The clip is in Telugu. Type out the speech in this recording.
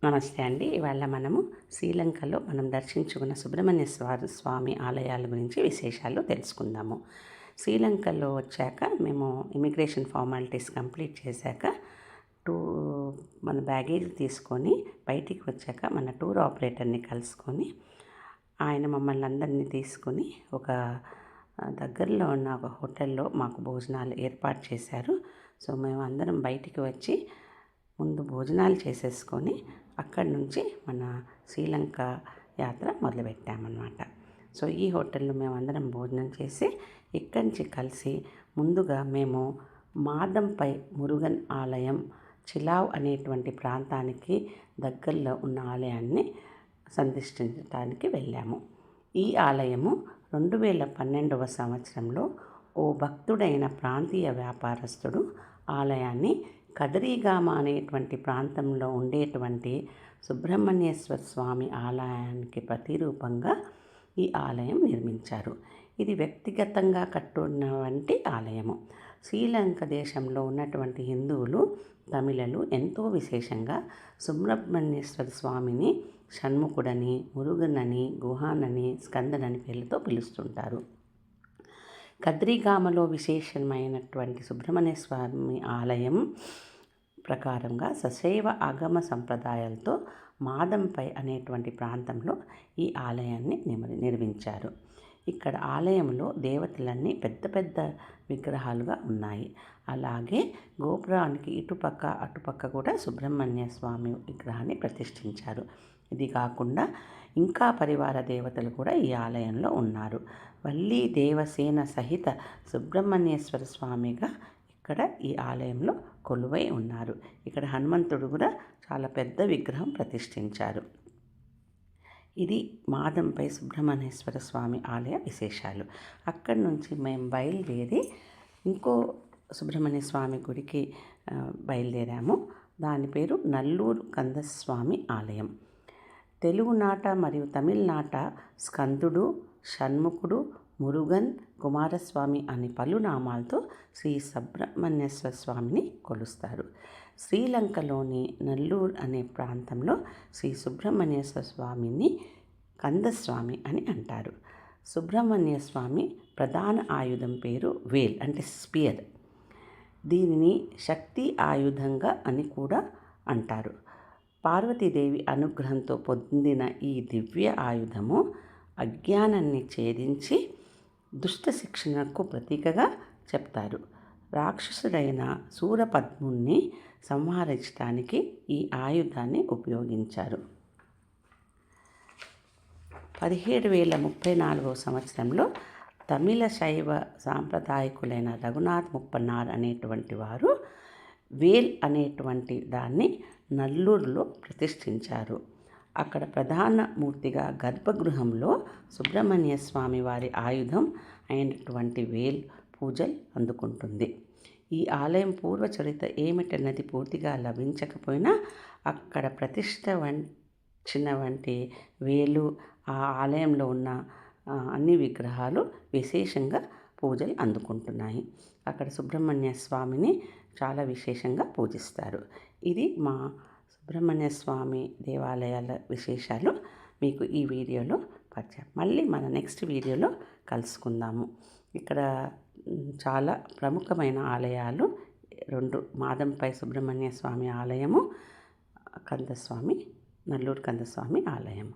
నమస్తే అండి. ఇవాళ మనము శ్రీలంకలో మనం దర్శించుకున్న సుబ్రహ్మణ్య స్వామి ఆలయాల గురించి విశేషాలు తెలుసుకుందాము. శ్రీలంకలో వచ్చాక మేము ఇమిగ్రేషన్ ఫార్మాలిటీస్ కంప్లీట్ చేశాక టూ మన బ్యాగేజ్ తీసుకొని బయటికి వచ్చాక మన టూర్ ఆపరేటర్ని కలుసుకొని ఆయన మమ్మల్ని అందరినీ తీసుకొని ఒక దగ్గరలో ఉన్న ఒక హోటల్లో మాకు భోజనాలు ఏర్పాటు చేశారు. సో మేము అందరం బయటికి వచ్చి ముందు భోజనాలు చేసేసుకొని అక్కడి నుంచి మన శ్రీలంక యాత్ర మొదలుపెట్టామన్నమాట. సో ఈ హోటల్లో మేమందరం భోజనం చేసి ఇక్కడి నుంచి కలిసి ముందుగా మేము మాదంపై మురుగన్ ఆలయం చిలావ్ అనేటువంటి ప్రాంతానికి దగ్గరలో ఉన్న ఆలయాన్ని సందర్శించడానికి వెళ్ళాము. ఈ ఆలయము 2012వ సంవత్సరంలో ఓ భక్తుడైన ప్రాంతీయ వ్యాపారస్తుడు ఆలయాన్ని కదరీగామ అనేటువంటి ప్రాంతంలో ఉండేటువంటి సుబ్రహ్మణ్యేశ్వర స్వామి ఆలయానికి ప్రతిరూపంగా ఈ ఆలయం నిర్మించారు. ఇది వ్యక్తిగతంగా కట్టున్నటువంటి ఆలయము. శ్రీలంక దేశంలో ఉన్నటువంటి హిందువులు, తమిళలు ఎంతో విశేషంగా సుబ్రహ్మణ్యేశ్వర స్వామిని షణ్ముఖుడని, మురుగనని, గుహానని, స్కందనని పేర్లతో పిలుస్తుంటారు. కద్రిగామలో విశేషమైనటువంటి సుబ్రహ్మణ్య స్వామి ఆలయం ప్రకారంగా సశైవ ఆగమ సంప్రదాయాలతో మాదంపై అనేటువంటి ప్రాంతంలో ఈ ఆలయాన్ని నిర్మించారు. ఇక్కడ ఆలయంలో దేవతలన్నీ పెద్ద పెద్ద విగ్రహాలుగా ఉన్నాయి. అలాగే గోపురానికి ఇటుపక్క అటుపక్క కూడా సుబ్రహ్మణ్య స్వామి విగ్రహాన్ని ప్రతిష్ఠించారు. ఇది కాకుండా ఇంకా పరివార దేవతలు కూడా ఈ ఆలయంలో ఉన్నారు. వల్లి దేవసేన సహిత సుబ్రహ్మణ్యేశ్వర స్వామిగా ఇక్కడ ఈ ఆలయంలో కొలువై ఉన్నారు. ఇక్కడ హనుమంతుడు కూడా చాలా పెద్ద విగ్రహం ప్రతిష్ఠించారు. ఇది మాదంపై సుబ్రహ్మణ్యేశ్వర స్వామి ఆలయ విశేషాలు. అక్కడి నుంచి మేము బయలుదేరి ఇంకో సుబ్రహ్మణ్య స్వామి గుడికి బయలుదేరాము. దాని పేరు నల్లూరు కందస్వామి ఆలయం. తెలుగునాట మరియు తమిళనాట స్కందుడు, షణ్ముఖుడు, మురుగన్, కుమారస్వామి అనే పలు నామాలతో శ్రీ సుబ్రహ్మణ్యేశ్వర స్వామిని కొలుస్తారు. శ్రీలంకలోని నల్లూరు అనే ప్రాంతంలో శ్రీ సుబ్రహ్మణ్యేశ్వర స్వామిని కందస్వామి అని అంటారు. సుబ్రహ్మణ్య స్వామి ప్రధాన ఆయుధం పేరు వేల్, అంటే స్పియర్. దీనిని శక్తి ఆయుధంగా అని కూడా అంటారు. పార్వతీదేవి అనుగ్రహంతో పొందిన ఈ దివ్య ఆయుధము అజ్ఞానాన్ని ఛేదించి దుష్ట శిక్షణకు ప్రతీకగా చెప్తారు. రాక్షసుడైన శూరపద్ముని సంహరించడానికి ఈ ఆయుధాన్ని ఉపయోగించారు. 1734వ సంవత్సరంలో తమిళ శైవ సాంప్రదాయకులైన రఘునాథ్ ముప్పన్నార్ అనేటువంటి వారు వేల్ అనేటువంటి దాన్ని నల్లూరులో ప్రతిష్ఠించారు. అక్కడ ప్రధాన మూర్తిగా గర్భగృహంలో సుబ్రహ్మణ్య స్వామి వారి ఆయుధం అయినటువంటి వేల్ పూజలు అందుకుంటుంది. ఈ ఆలయం పూర్వ చరిత్ర ఏమిటన్నది పూర్తిగా లభించకపోయినా అక్కడ ప్రతిష్ఠించిన వంటి వేలు, ఆ ఆలయంలో ఉన్న అన్ని విగ్రహాలు విశేషంగా పూజలు అందుకుంటున్నాయి. అక్కడ సుబ్రహ్మణ్య స్వామిని చాలా విశేషంగా పూజిస్తారు. ఇది మా సుబ్రహ్మణ్య స్వామి దేవాలయాల విశేషాలు మీకు ఈ వీడియోలో పరిచయం. మళ్ళీ మన నెక్స్ట్ వీడియోలో కలుసుకుందాము. ఇక్కడ చాలా ప్రముఖమైన ఆలయాలు 2: మాదంపై సుబ్రహ్మణ్య స్వామి ఆలయము, కందస్వామి, నల్లూరు కందస్వామి ఆలయము.